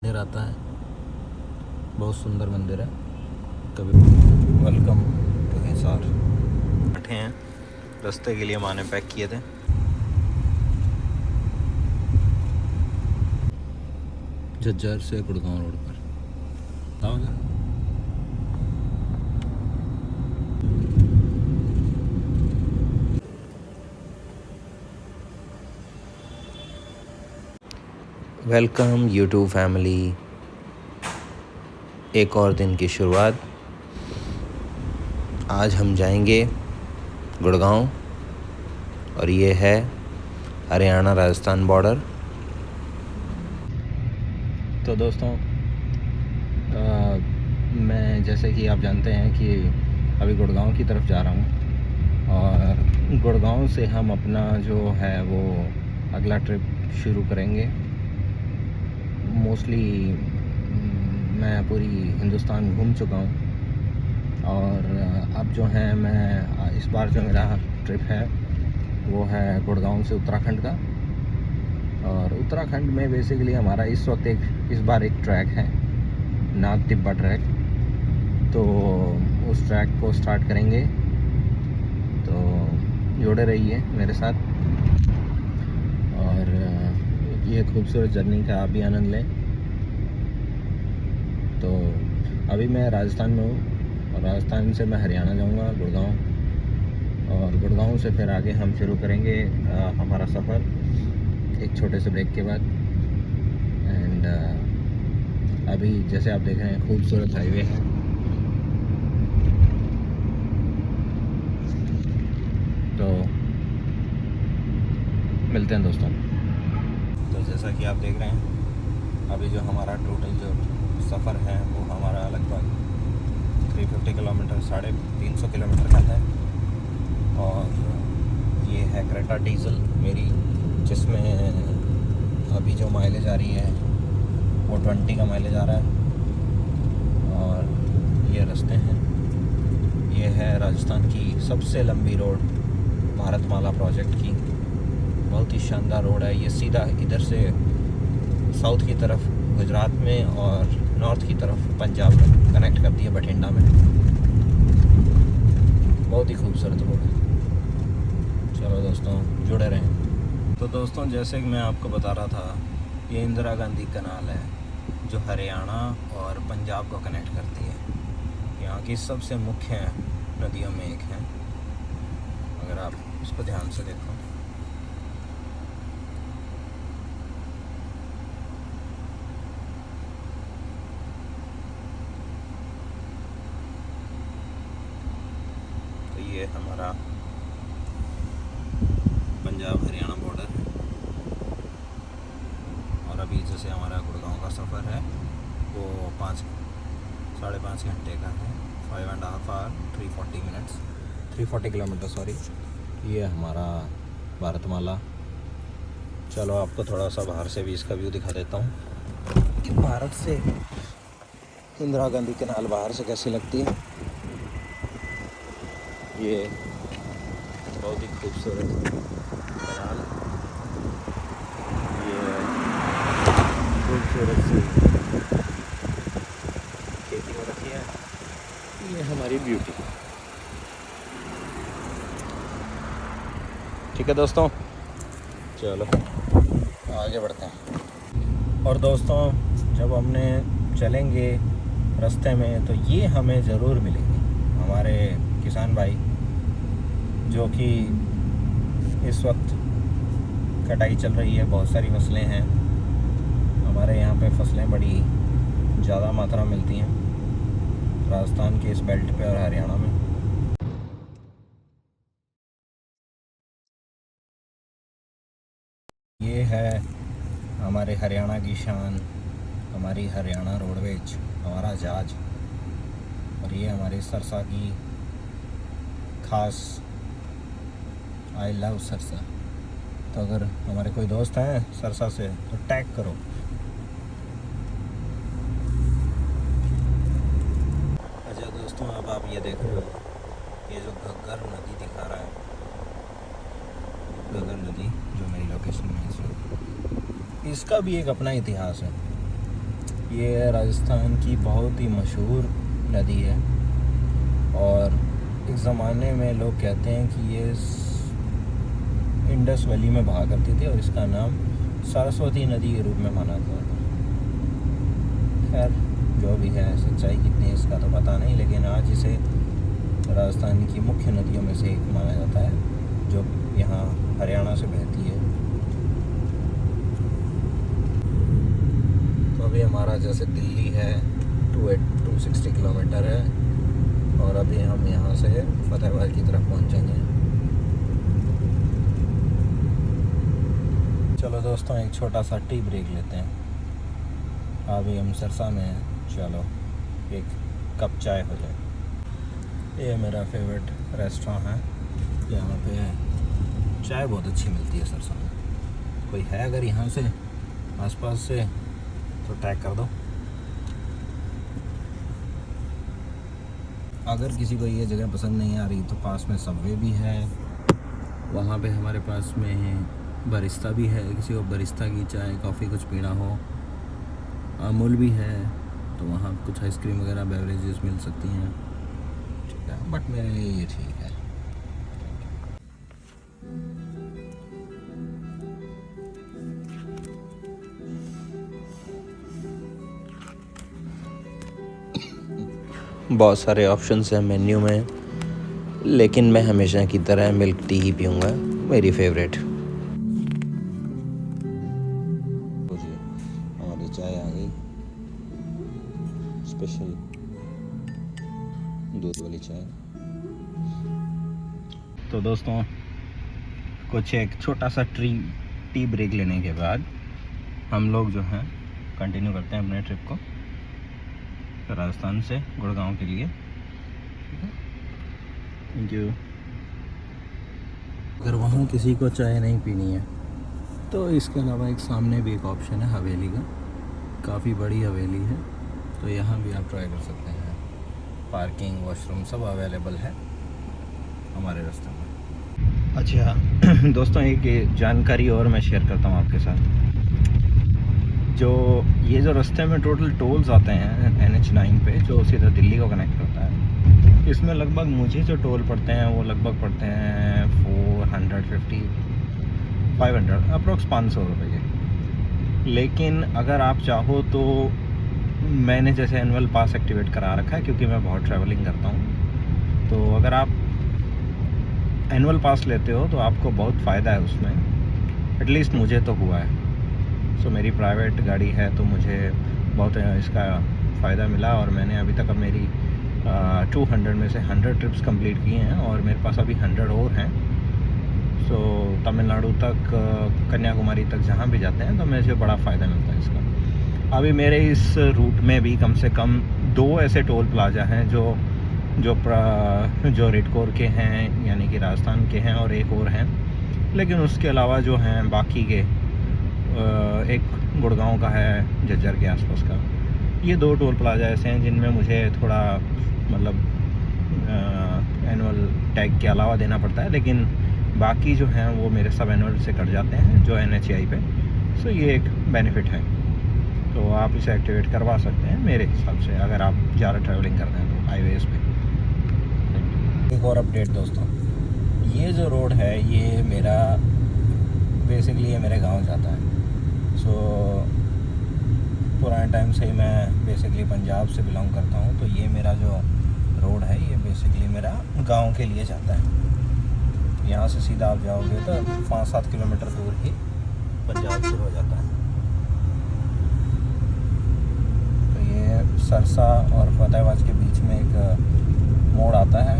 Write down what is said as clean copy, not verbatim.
मंदिर आता है, बहुत सुंदर मंदिर है। कभी वेलकम टू हिसार। बैठे हैं, रास्ते के लिए माने पैक किए थे। झज्जर से गुड़गांव रोड पर आओगे। वेलकम यूट्यूब फैमिली, एक और दिन की शुरुआत। आज हम जाएंगे गुड़गांव और ये है हरियाणा राजस्थान बॉर्डर। तो दोस्तों, मैं जैसे कि आप जानते हैं कि अभी गुड़गांव की तरफ जा रहा हूँ और गुड़गांव से हम अपना जो है वो अगला ट्रिप शुरू करेंगे। मोस्टली मैं पूरी हिंदुस्तान घूम चुका हूँ और अब जो है मैं इस बार जो मेरा ट्रिप है वो है गुड़गांव से उत्तराखंड का। और उत्तराखंड में बेसिकली हमारा इस वक्त इस बार एक ट्रैक है, नाग टिब्बा ट्रैक। तो उस ट्रैक को स्टार्ट करेंगे, तो जुड़े रहिए मेरे साथ और ये खूबसूरत जर्नी का आप भी आनंद लें। तो अभी मैं राजस्थान में हूँ और राजस्थान से मैं हरियाणा जाऊँगा, गुड़गांव, और गुड़गांव से फिर आगे हम शुरू करेंगे हमारा सफ़र एक छोटे से ब्रेक के बाद। एंड अभी जैसे आप देख रहे हैं खूबसूरत हाईवे है। तो मिलते हैं दोस्तों। तो जैसा कि आप देख रहे हैं अभी जो हमारा टोटल जो सफ़र है वो हमारा लगभग 350 किलोमीटर, 350 किलोमीटर का है। और ये है क्रेटा डीजल मेरी, जिसमें अभी जो माइलेज आ रही है वो 20 का माइलेज आ रहा है। और ये रास्ते हैं, ये है राजस्थान की सबसे लंबी रोड, भारतमाला प्रोजेक्ट की। बहुत ही शानदार रोड है। ये सीधा इधर से साउथ की तरफ गुजरात में और नॉर्थ की तरफ पंजाब में कनेक्ट करती है बठिंडा में। बहुत ही खूबसूरत रोड है। चलो दोस्तों, जुड़े रहें। तो दोस्तों, जैसे कि मैं आपको बता रहा था, ये इंदिरा गांधी कनाल है जो हरियाणा और पंजाब को कनेक्ट करती है। यहाँ की सबसे मुख्य नदियों में एक है, अगर आप इसको ध्यान से देखो। तो ये हमारा पंजाब हरियाणा बॉर्डर है। और अभी जैसे हमारा गुड़गांव का सफ़र है वो 5-5.5 घंटे का है, 5.5 आवर 340 मिनट्स, 340 किलोमीटर सॉरी। ये हमारा भारतमाला। चलो आपको थोड़ा सा बाहर से भी इसका व्यू दिखा देता हूँ कि भारत से इंदिरा गांधी कनाल बाहर से कैसी लगती है। ये बहुत ही खूबसूरत कनाल, ये खूबसूरत सी खेती हो रखी है। ये हमारी ब्यूटी। ठीक है दोस्तों, चलो आगे बढ़ते हैं। और दोस्तों, जब हमने चलेंगे रास्ते में तो ये हमें ज़रूर मिलेंगे हमारे किसान भाई, जो कि इस वक्त कटाई चल रही है। बहुत सारी फसलें हैं हमारे यहाँ पे, फसलें बड़ी ज़्यादा मात्रा में मिलती हैं राजस्थान के इस बेल्ट पे और हरियाणा में। ये है हमारे हरियाणा की शान, हमारी हरियाणा रोडवेज, हमारा जहाज। और ये हमारी सरसा की खास, आई लव सरसा। तो अगर हमारे कोई दोस्त हैं सरसा से तो टैग करो। अच्छा दोस्तों, अब आप ये देख रहे हो, ये जो घग्गर नदी दिखा रहा है, घग्गर नदी जो मेरी लोकेशन में है इस वक्त, इसका भी एक अपना इतिहास है। ये राजस्थान की बहुत ही मशहूर नदी है और एक ज़माने में लोग कहते हैं कि ये इंडस वैली में बहा करती थी और इसका नाम सरस्वती नदी के रूप में माना जाता था। खैर जो भी है, सच्चाई कितनी है इसका तो पता नहीं, लेकिन आज इसे राजस्थान की मुख्य नदियों में से एक माना जाता है जो यहाँ हरियाणा से बहती है। तो अभी हमारा जैसे दिल्ली है 260 किलोमीटर है और अभी हम यहाँ से फतेहाबाद की तरफ पहुँचेंगे। चलो दोस्तों, एक छोटा सा टी ब्रेक लेते हैं। अभी हम सरसा में हैं, चलो एक कप चाय हो जाए। ये मेरा फेवरेट रेस्टोरेंट है, यहाँ पे चाय बहुत अच्छी मिलती है सरसा में। कोई है अगर यहाँ से आसपास से तो टैग कर दो। अगर किसी को ये जगह पसंद नहीं आ रही तो पास में सबवे भी है, वहाँ पे हमारे पास में बरिस्ता भी है। किसी को बरिस्ता की चाय कॉफ़ी कुछ पीना हो, अमूल भी है, तो वहाँ कुछ आइसक्रीम वगैरह बेवरेजेस मिल सकती हैं। ठीक है, बट मेरे लिए ये ठीक है। बहुत सारे ऑप्शंस हैं मेन्यू में, लेकिन मैं हमेशा की तरह मिल्क टी ही पीऊँगा, मेरी फेवरेट। हमारी चाय आ गई, स्पेशल दूध वाली चाय। तो दोस्तों, कुछ एक छोटा सा टी ब्रेक लेने के बाद हम लोग जो हैं कंटिन्यू करते हैं अपने ट्रिप को राजस्थान से गुड़गांव के लिए। Thank you. अगर वहाँ किसी को चाय नहीं पीनी है तो इसके अलावा एक सामने भी एक ऑप्शन है हवेली का, काफ़ी बड़ी हवेली है, तो यहाँ भी आप ट्राई कर सकते हैं। पार्किंग, वॉशरूम सब अवेलेबल है हमारे रास्ते में। अच्छा दोस्तों, एक जानकारी और मैं शेयर करता हूँ आपके साथ। ये जो रास्ते में टोटल टोल्स आते हैं NH9 पे जो सीधा दिल्ली को कनेक्ट करता है, इसमें लगभग मुझे जो टोल पड़ते हैं वो लगभग पड़ते हैं 450 500 अप्रोक्स 500 रुपये के। लेकिन अगर आप चाहो तो मैंने जैसे एनुअल पास एक्टिवेट करा रखा है क्योंकि मैं बहुत ट्रैवलिंग करता हूँ, तो अगर आप एनुअल पास लेते हो तो आपको बहुत फ़ायदा है उसमें। एटलीस्ट मुझे तो हुआ है। सो मेरी प्राइवेट गाड़ी है तो मुझे बहुत इसका फ़ायदा मिला और मैंने अभी तक मेरी 200 में से 100 ट्रिप्स कंप्लीट किए हैं और मेरे पास अभी 100 और हैं। सो तमिलनाडु तक, कन्याकुमारी तक जहाँ भी जाते हैं तो मुझे बड़ा फ़ायदा मिलता है इसका। अभी मेरे इस रूट में भी कम से कम 2 ऐसे टोल प्लाजा हैं जो रेड कोर के हैं, यानी कि राजस्थान के हैं, और एक और हैं। लेकिन उसके अलावा जो हैं बाकी के, एक गुड़गांव का है झज्जर के आसपास का, ये 2 टोल प्लाजा ऐसे हैं जिनमें मुझे थोड़ा मतलब एनुअल टैग के अलावा देना पड़ता है, लेकिन बाकी जो हैं वो मेरे सब एनुअल से कट जाते हैं जो NHI पे। सो ये एक बेनिफिट है, तो आप इसे एक्टिवेट करवा सकते हैं मेरे हिसाब से अगर आप ज़्यादा ट्रैवलिंग करते हैं तो हाईवेज़ पे। एक और अपडेट दोस्तों, ये जो रोड है ये मेरा बेसिकली ये मेरे गांव जाता है। सो पुराने टाइम से ही मैं बेसिकली पंजाब से बिलोंग करता हूँ, तो ये मेरा जो रोड है ये बेसिकली मेरा गांव के लिए जाता है। यहाँ से सीधा आप जाओगे तो 5-7 किलोमीटर दूर ही पंजाब शुरू हो जाता है। तो ये सरसा और फतेहाबाद के बीच में एक मोड़ आता है